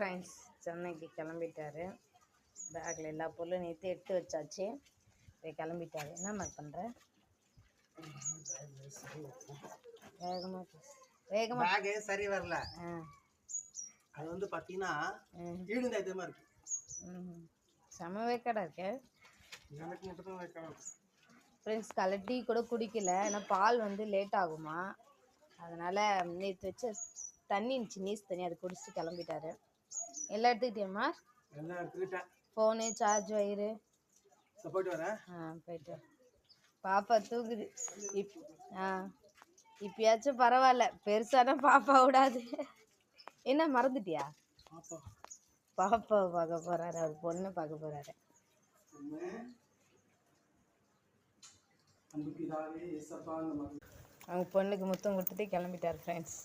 Friends சென்னைக்கு கிளம்பிட்டாரு. பேக்கில் எல்லா பொருளும் நேற்று எடுத்து வச்சாச்சு. கிளம்பிட்டாரு. என்ன மாதிரி பண்ணுற? வேகமாக பேக்கே சரி வரல. அது வந்து பார்த்தீங்கன்னா ஈடுந்த இதமாக இருக்கு. செம வேக்காடாக இருக்கு. எனக்கு மட்டும் தான் வேக்காடு. ஃப்ரெண்ட்ஸ் காலைல டீ கூட குடிக்கல. ஏன்னா பால் வந்து லேட் ஆகுமா, அதனால் நேற்று வச்ச தண்ணி இருந்துச்சு, நீஸ் தண்ணி, அதை குடிச்சிட்டு கிளம்பிட்டாரு. எல்லாம் எடுத்துக்கிட்டியம்மா? எல்லாம் எடுத்துக்கிட்டேன். ஃபோனு, சார்ஜ் வயிறு போயிட்டு வரேன். போயிட்டு பாப்பா தூக்குது. இப்பயாச்சும் பரவாயில்ல, பெருசானா பாப்பா விடாது. என்ன மறந்துட்டியா? பாப்பாவை பார்க்க போறாரு, அவர் பொண்ணை பார்க்க போறாரு. அவங்க பொண்ணுக்கு முத்தம் கொடுத்துட்டு கிளம்பிட்டார் ஃப்ரெண்ட்ஸ்.